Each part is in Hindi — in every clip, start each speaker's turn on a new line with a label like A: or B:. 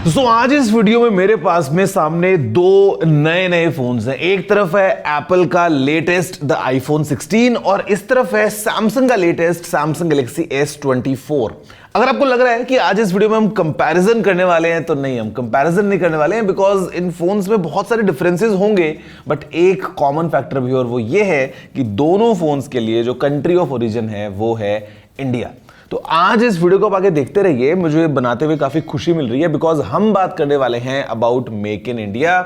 A: आज इस वीडियो में मेरे पास में सामने दो नए फोन्स हैं। एक तरफ है एप्पल का लेटेस्ट द आईफोन 16 और इस तरफ है सैमसंग का लेटेस्ट सैमसंग गैलेक्सी S24। अगर आपको लग रहा है कि आज इस वीडियो में हम कंपैरिजन करने वाले हैं तो नहीं, हम कंपैरिजन नहीं करने वाले हैं बिकॉज इन फोन्स में बहुत सारे डिफरेंसेस होंगे, बट एक कॉमन फैक्टर भी और वो ये है कि दोनों फोन्स के लिए जो कंट्री ऑफ ओरिजिन है वो है इंडिया। तो आज इस वीडियो को आप आगे देखते रहिए, मुझे बनाते हुए काफी खुशी मिल रही है बिकॉज हम बात करने वाले हैं about make in India.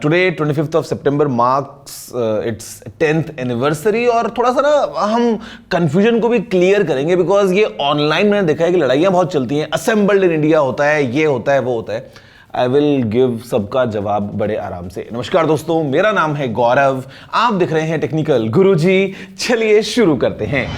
A: Today 25th of September marks it's 10th anniversary और थोड़ा सा ना हम कंफ्यूजन को भी क्लियर करेंगे बिकॉज ये ऑनलाइन मैंने देखा है कि लड़ाइयां बहुत चलती हैं, असेंबल्ड इन इंडिया होता है, ये होता है, वो होता है। आई विल गिव सबका जवाब बड़े आराम से। नमस्कार दोस्तों, मेरा नाम है गौरव, आप दिख रहे हैं टेक्निकल गुरुजी। चलिए शुरू करते हैं।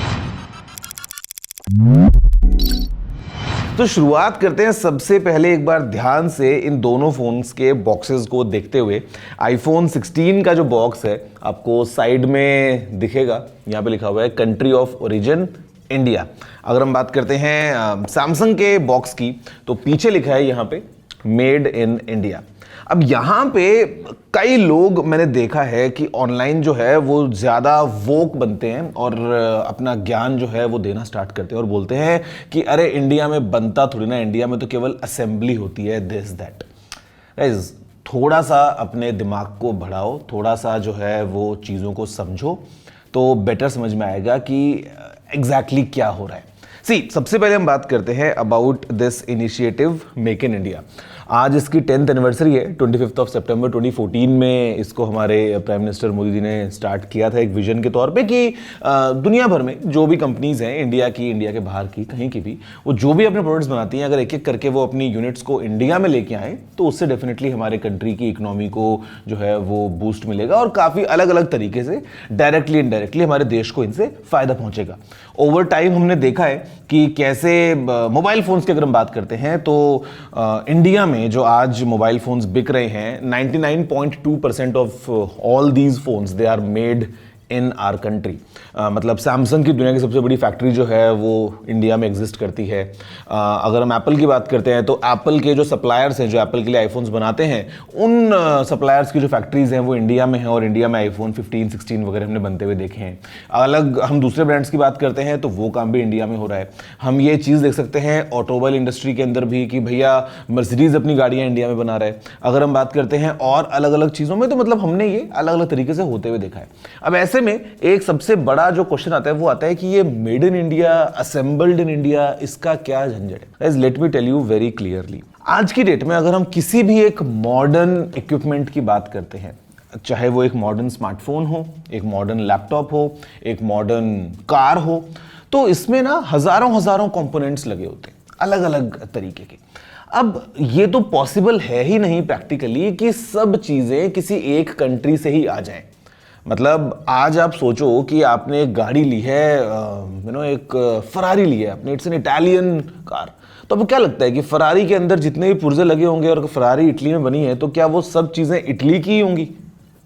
A: तो शुरुआत करते हैं सबसे पहले एक बार ध्यान से इन दोनों फोन्स के बॉक्सेस को देखते हुए। आईफोन 16 का जो बॉक्स है आपको साइड में दिखेगा, यहां पे लिखा हुआ है कंट्री ऑफ ओरिजिन इंडिया। अगर हम बात करते हैं सैमसंग के बॉक्स की तो पीछे लिखा है यहां पे मेड इन इंडिया। अब यहां पे कई लोग मैंने देखा है कि ऑनलाइन जो है वो ज़्यादा वोक बनते हैं और अपना ज्ञान जो है वो देना स्टार्ट करते हैं और बोलते हैं कि अरे इंडिया में बनता थोड़ी ना, इंडिया में तो केवल असेंबली होती है, दिस दैट। गाइस, थोड़ा सा अपने दिमाग को बढ़ाओ, थोड़ा सा जो है वो चीज़ों को समझो तो बेटर समझ में आएगा कि एग्जैक्टली क्या हो रहा है। सबसे पहले हम बात करते हैं about this initiative make in India. आज इसकी 10th एनिवर्सरी है। 25th ऑफ सितंबर 2014 में इसको हमारे प्राइम मिनिस्टर मोदी जी ने स्टार्ट किया था एक विजन के तौर पे कि दुनिया भर में जो भी कंपनीज हैं, इंडिया की, इंडिया के बाहर की, कहीं की भी, वो जो भी अपने प्रोडक्ट्स बनाती हैं, अगर एक एक करके वो अपनी यूनिट्स को इंडिया में लेके आए तो उससे डेफिनेटली हमारे कंट्री की इकोनॉमी को जो है वो बूस्ट मिलेगा और काफ़ी अलग अलग तरीके से डायरेक्टली इनडायरेक्टली हमारे देश को इनसे फ़ायदा पहुँचेगा। ओवर टाइम हमने देखा है कि कैसे मोबाइल फ़ोन्स की अगर हम बात करते हैं तो इंडिया में जो आज मोबाइल फोन्स बिक रहे हैं, 99.2% of all these phones they are made in our country. मतलब सैमसंग की दुनिया की सबसे बड़ी फैक्ट्री जो है वो इंडिया में एग्जिस्ट करती है। अगर हम एप्पल की बात करते हैं तो एप्पल के जो सप्लायर्स हैं, जो एप्पल के लिए आईफोन्स बनाते हैं, उन सप्लायर्स की जो फैक्ट्रीज हैं वो इंडिया में हैं और इंडिया में आईफोन 15, 16 वगैरह हमने बनते हुए देखे हैं। अलग हम दूसरे ब्रांड्स की बात करते हैं तो वो काम भी इंडिया में हो रहा है। हम ये चीज़ देख सकते हैं ऑटोमोबाइल इंडस्ट्री के अंदर भी कि भैया मर्सिडीज अपनी गाड़ियाँ इंडिया में बना रहा है। अगर हम बात करते हैं और अलग अलग चीज़ों में तो मतलब हमने ये अलग अलग तरीके से होते हुए देखा है। अब ऐसे में एक सबसे बड़ा जो क्वेश्चन आता है वो आता है कि ये made in India, assembled in India, इसका क्या झंझट है। Guys, let me tell you very clearly, आज की डेट में अगर हम किसी भी एक मॉडर्न इक्विपमेंट की बात करते हैं, चाहे वो एक मॉडर्न स्मार्टफोन हो, एक मॉडर्न लैपटॉप हो, एक मॉडर्न कार हो, तो इसमें ना हजारों कंपोनेंट्स लगे होते हैं अलग अलग तरीके के। अब ये तो पॉसिबल है ही नहीं प्रैक्टिकली कि सब चीजें किसी एक कंट्री से ही आ जाएं। मतलब आज आप सोचो कि आपने एक गाड़ी ली है, एक फरारी ली है आपने, इट्स एन इटालियन कार, तो अब क्या लगता है कि फरारी के अंदर जितने भी पुर्जे लगे होंगे और फरारी इटली में बनी है तो क्या वो सब चीज़ें इटली की ही होंगी?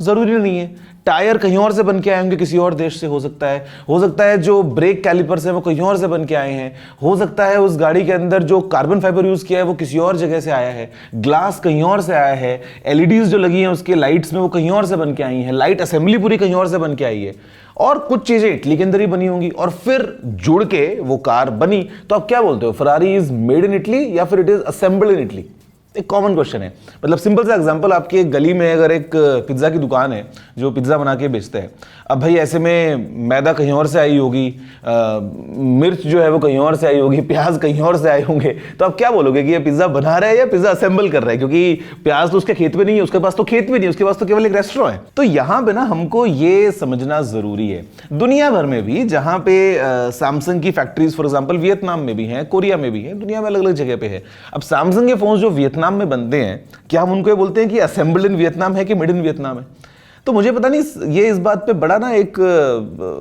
A: ज़रूरी नहीं है। टायर कहीं और से बन के आए होंगे, किसी और देश से हो सकता है जो ब्रेक कैलिपर्स है वो कहीं और से बन के आए हैं, हो सकता है उस गाड़ी के अंदर जो कार्बन फाइबर यूज़ किया है वो किसी और जगह से आया है, ग्लास कहीं और से आया है, एलईडीज जो लगी हैं उसके लाइट्स में वो कहीं और से बन के आई हैं, लाइट असेंबली पूरी कहीं और से बन के आई है और कुछ चीज़ें इटली के अंदर ही बनी होंगी और फिर जुड़ के वो कार बनी। तो आप क्या बोलते हो, Ferrari is made in Italy या फिर it is assembled in Italy? एक कॉमन क्वेश्चन है। मतलब सिंपल सा एग्जांपल, आपकी एक गली में अगर एक पिज्ज़ा की दुकान है जो पिज्ज़ा बना के बेचते हैं, अब भाई ऐसे में मैदा कहीं और से आई होगी, मिर्च जो है वो कहीं और से आई होगी, प्याज कहीं और से आए होंगे, तो आप क्या बोलोगे कि ये पिज्ज़ा बना रहा है या पिज्ज़ा असेंबल कर रहा है? क्योंकि प्याज तो उसके खेत में नहीं है, उसके पास तो खेत भी नहीं है, उसके पास तो केवल एक रेस्टोरेंट है। तो यहाँ पे ना हमको ये समझना जरूरी है, दुनिया भर में भी जहाँ पे सैमसंग की फैक्ट्रीज फॉर एग्जाम्पल वियतनाम में भी हैं, कोरिया में भी हैं, दुनिया में अलग अलग जगह पे है। अब सैमसंग के फोन जो वियतनाम में बनते हैं, क्या हम उनको ये बोलते हैं कि असेंबल्ड इन वियतनाम है कि मेड इन वियतनाम है? तो मुझे पता नहीं, ये इस बात पे बड़ा ना एक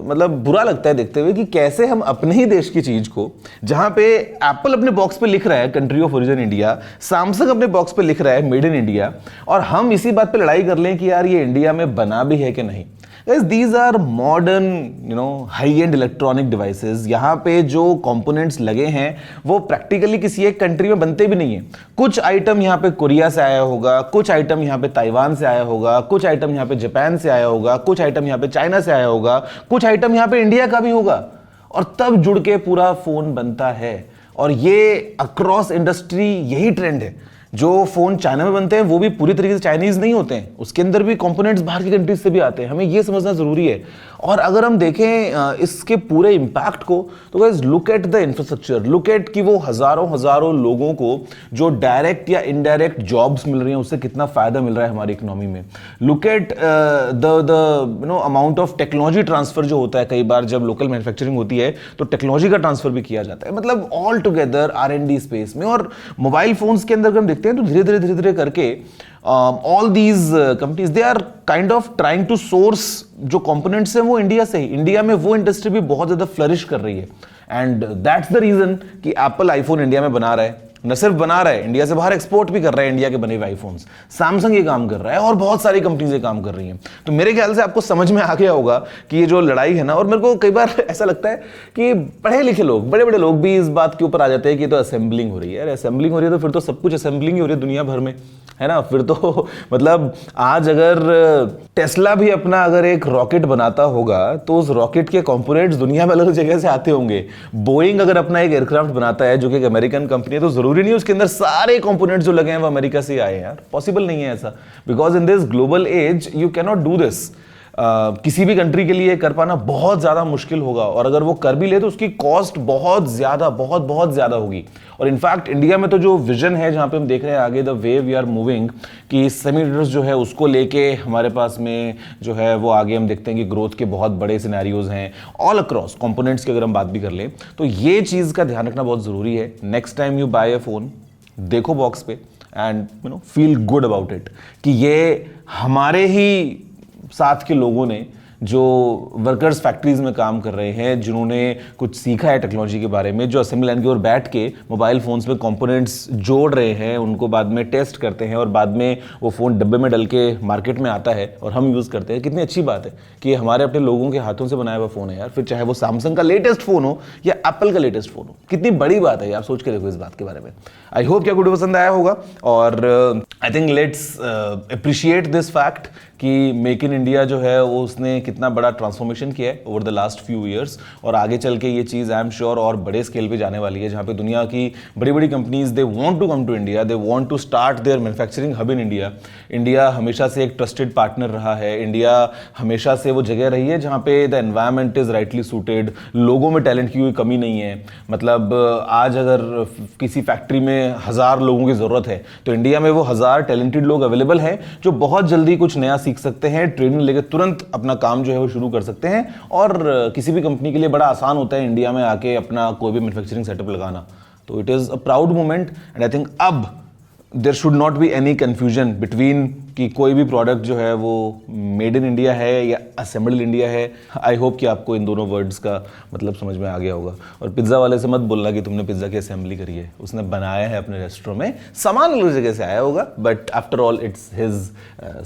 A: मतलब बुरा लगता है देखते हुए कि कैसे हम अपने ही देश की चीज को, जहां पे एप्पल अपने बॉक्स पे लिख रहा है country of origin India, Samsung अपने बॉक्स पे लिख रहा है मेड इन इंडिया, और हम इसी बात पे लड़ाई कर लें कि यार ये इंडिया में बना भी है कि नहीं। Guys these are modern high end electronic devices. यहाँ पे जो कंपोनेंट्स लगे हैं वो प्रैक्टिकली किसी एक कंट्री में बनते भी नहीं है। कुछ आइटम यहाँ पे कोरिया से आया होगा, कुछ आइटम यहाँ पे ताइवान से आया होगा, कुछ आइटम यहाँ पे जापान से आया होगा, कुछ आइटम यहाँ पे चाइना से आया होगा, कुछ आइटम यहाँ पे इंडिया का भी होगा, और तब जुड़ के पूरा फोन बनता है। और ये अक्रॉस इंडस्ट्री यही ट्रेंड है। जो फोन चाइना में बनते हैं वो भी पूरी तरीके से चाइनीज नहीं होते हैं, उसके अंदर भी कंपोनेंट्स बाहर की कंट्रीज से भी आते हैं। हमें ये समझना जरूरी है। और अगर हम देखें इसके पूरे इंपैक्ट को, तो guys look at the infrastructure, look at कि वो हजारों हजारों लोगों को जो डायरेक्ट या इनडायरेक्ट जॉब्स मिल रही हैं, उससे कितना फायदा मिल रहा है हमारी इकोनॉमी में। Look at the amount of technology transfer जो होता है। कई बार जब लोकल मैन्युफैक्चरिंग होती है तो टेक्नोलॉजी का ट्रांसफर भी किया जाता है, मतलब ऑल टुगेदर R&D स्पेस में। और मोबाइल फोन्स के अंदर हम देखते हैं तो धीरे धीरे करके all these companies they are kind of trying to source जो कंपोनेंट्स हैं वो इंडिया से ही। इंडिया में वो इंडस्ट्री भी बहुत ज्यादा फ्लरिश कर रही है, एंड दैट्स द रीजन कि एप्पल आईफोन इंडिया में बना रहा है। न सिर्फ बना रहा है, इंडिया से बाहर एक्सपोर्ट भी कर रहा है इंडिया के बने हुए आईफोन्स। सैमसंग ये काम कर रहा है और बहुत सारी कंपनीज ये काम कर रही हैं। तो मेरे ख्याल से आपको समझ में आ गया होगा कि ये जो लड़ाई है ना, और मेरे को कई बार ऐसा लगता है कि पढ़े लिखे लोग, बड़े बड़े लोग भी इस बात के ऊपर आ जाते हैं कि तो असेंबलिंग हो रही है। यार असेंबलिंग हो रही है तो फिर तो सब कुछ असेंबलिंग ही हो रही है दुनिया भर में, है ना। फिर तो मतलब आज अगर टेस्ला भी अपना अगर एक रॉकेट बनाता होगा तो उस रॉकेट के कंपोनेंट्स दुनिया में अलग जगह से आते होंगे। बोइंग अगर अपना एक एयरक्राफ्ट बनाता है जो कि एक अमेरिकन कंपनी है, तो जरूरी नहीं उसके अंदर सारे कंपोनेंट्स जो लगे हैं वो अमेरिका से आए हैं। यार पॉसिबल नहीं है ऐसा, because in this global age you can not do this. किसी भी कंट्री के लिए कर पाना बहुत ज्यादा मुश्किल होगा, और अगर वो कर भी ले तो उसकी कॉस्ट बहुत ज्यादा होगी। और इनफैक्ट इंडिया में तो जो विजन है, जहां पे हम देख रहे हैं आगे the way we are moving, कि सेमीकंडक्टर्स जो है उसको लेके हमारे पास में जो है वो आगे हम देखते हैं कि ग्रोथ के बहुत बड़े सिनेरियोज हैं ऑल अक्रॉस कंपोनेंट्स की। अगर हम बात भी कर लें तो ये चीज का ध्यान रखना बहुत जरूरी है। Next time you buy a phone, देखो बॉक्स पे and feel good about it कि ये हमारे ही साथ के लोगों ने, जो वर्कर्स फैक्ट्रीज में काम कर रहे हैं, जिन्होंने कुछ सीखा है टेक्नोलॉजी के बारे में, जो असेंबली लाइन के ओर बैठ के मोबाइल फोन्स में कंपोनेंट्स जोड़ रहे हैं, उनको बाद में टेस्ट करते हैं और बाद में वो फ़ोन डब्बे में डल के मार्केट में आता है और हम यूज़ करते हैं। कितनी अच्छी बात है कि हमारे अपने लोगों के हाथों से बनाया हुआ फ़ोन है यार। फिर चाहे वो सैमसंग का लेटेस्ट फ़ोन हो या एप्पल का लेटेस्ट फ़ोन हो, कितनी बड़ी बात है। आप सोच के देखो इस बात के बारे में। आई होप कि आपको वीडियो पसंद आया होगा, और I think let's appreciate this fact कि मेक इन इंडिया जो है वो उसने कितना बड़ा ट्रांसफॉर्मेशन किया है over the last few years. और आगे चल के ये चीज़ आई एम श्योर और बड़े स्केल पे जाने वाली है, जहाँ पे दुनिया की बड़ी बड़ी companies they want to come to India, they want to start their manufacturing hub in India. India हमेशा से एक ट्रस्टेड पार्टनर रहा है। इंडिया हमेशा से वो जगह रही है जहाँ पे the environment is rightly suited, लोगों में टैलेंट की कोई कमी नहीं है। मतलब आज अगर किसी फैक्ट्री में 1000 लोगों की ज़रूरत है तो इंडिया में वो 1000 टैलेंटेड लोग अवेलेबल हैं जो बहुत जल्दी कुछ नया सीख सकते हैं, ट्रेनिंग लेके तुरंत अपना काम जो है वो शुरू कर सकते हैं। और किसी भी कंपनी के लिए बड़ा आसान होता है इंडिया में आके अपना कोई भी मैन्युफैक्चरिंग सेटअप लगाना। तो it is a proud moment, and I think अब there should not be any confusion between कि कोई भी प्रोडक्ट जो है वो मेड इन इंडिया है या असेंबल्ड इंडिया है। आई होप कि आपको इन दोनों वर्ड्स का मतलब समझ में आ गया होगा। और पिज्ज़ा वाले से मत बोलना कि तुमने पिज्ज़ा की असेंबली करी है, उसने बनाया है अपने रेस्टोरेंट में, सामान अलग जगह से आया होगा, but after all it's his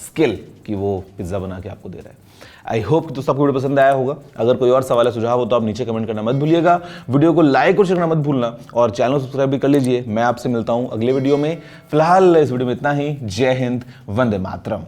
A: skill कि वो पिज्ज़ा बना के आपको दे रहा है। आई होप कि दोस्तों आपको वीडियो पसंद आया होगा। अगर कोई और सवाल या सुझाव हो तो आप नीचे कमेंट करना मत भूलिएगा। वीडियो को लाइक और शेयर करना मत भूलना, और चैनल को सब्सक्राइब भी कर लीजिए। मैं आपसे मिलता हूं अगले वीडियो में। फिलहाल इस वीडियो में इतना ही। जय हिंद, वंदे मातरम।